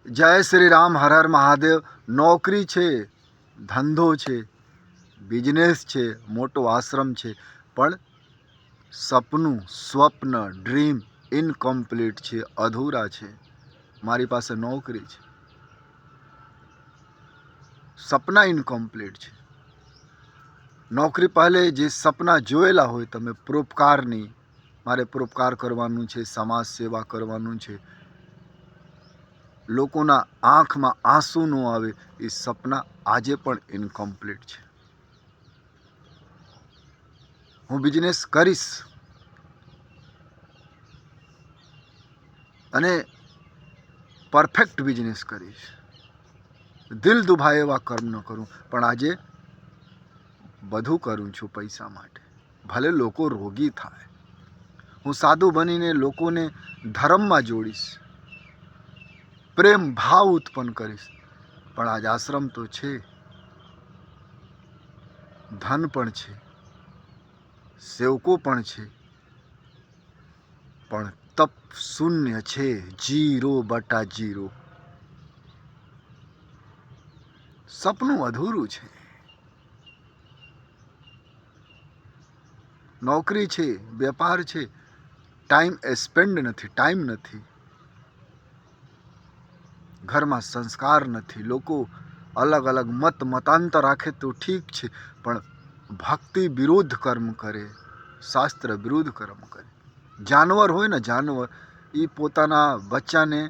જય શ્રી રામ, હર હર મહાદેવ. નોકરી છે, ધંધો છે, બિઝનેસ છે, મોટો આશ્રમ છે, પણ સપનું, સ્વપ્ન, ડ્રીમ ઇનકમ્પ્લીટ છે, અધૂરા છે. મારી પાસે નોકરી છે, સપના ઇનકમ્પ્લીટ છે. નોકરી પહેલે જે સપના જોયેલા હોય તમે પરોપકારની, મારે પરોપકાર કરવાનું છે, સમાજ સેવા કરવાનું છે, લોકોના આંખમાં આંસુ ન આવે, એ સપના આજે પણ ઇનકમ્પ્લીટ છે. હું બિઝનેસ કરીશ અને પરફેક્ટ બિઝનેસ કરીશ, દિલ દુભાય એવા કર્મ ન કરું, પણ આજે બધું કરું છું પૈસા માટે. ભલે લોકો રોગી થાય, હું સાધુ બનીને લોકોને ધર્મમાં જોડીશ, પ્રેમ ભાવ ઉત્પન્ન કરીશ. પણ આજ આશ્રમ તો છે, ધન પણ છે, સેવકો પણ છે, પણ તપ શૂન્ય છે, 0/0. સપનું અધૂરું છે. નોકરી છે, વેપાર છે, ટાઈમ સ્પેન્ડ નથી, ટાઈમ નથી, ઘરમાં સંસ્કાર નથી. લોકો અલગ અલગ મતાંતર રાખે તો ઠીક છે, પણ ભક્તિ વિરુદ્ધ કર્મ કરે, શાસ્ત્ર વિરુદ્ધ કર્મ કરે. જાનવર હોય ને, જાનવર, એ પોતાના બચ્ચાને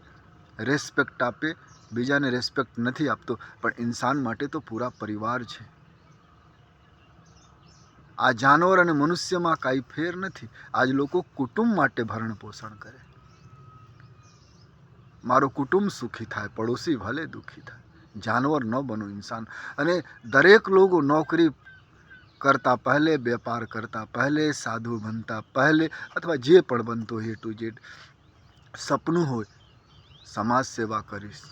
રેસ્પેક્ટ આપે, બીજાને રેસ્પેક્ટ નથી આપતો, પણ ઇન્સાન માટે તો પૂરા પરિવાર છે. આ જાનવર અને મનુષ્યમાં કાંઈ ફેર નથી. આજ લોકો કુટુંબ માટે ભરણ પોષણ કરે. મારું કુટુંબ સુખી થાય, પડોશી ભલે દુઃખી થાય. જાનવર ન બનો, ઇન્સાન. અને દરેક લોકો નોકરી કરતા પહેલે, વેપાર કરતા પહેલે, સાધુ બનતા પહેલે, અથવા જે પણ બનતો હોય A to Z, સપનું હોય સમાજ સેવા કરીશ,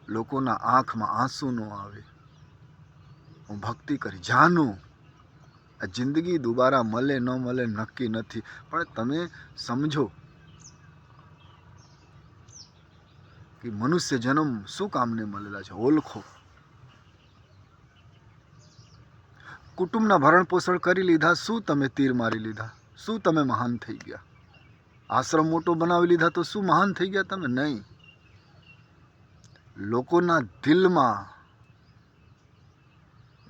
લોકોના આંખમાં આંસુ ન આવે, હું ભક્તિ કરી જાનું. આ જિંદગી દુબારા મળે ન મળે નક્કી નથી, પણ તમે સમજો કે મનુષ્ય જન્મ શું કામને મળેલા છે, ઓળખો. કુટુંબના ભરણ પોષણ કરી લીધા, શું તમે તીર મારી લીધા? શું તમે મહાન થઈ ગયા? આશ્રમ મોટો બનાવી લીધા તો શું મહાન થઈ ગયા તમે? નહીં. લોકોના દિલમાં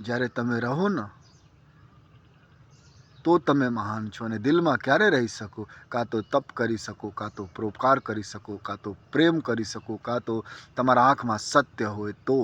જ્યારે તમે રહો ને, તો તમે મહાન છો. અને દિલમાં ક્યારે રહી શકો? કાં તો તપ કરી શકો, કાં તો પરોપકાર કરી શકો, કાં તો પ્રેમ કરી શકો, કાં તો તમારા આંખમાં સત્ય હોય તો.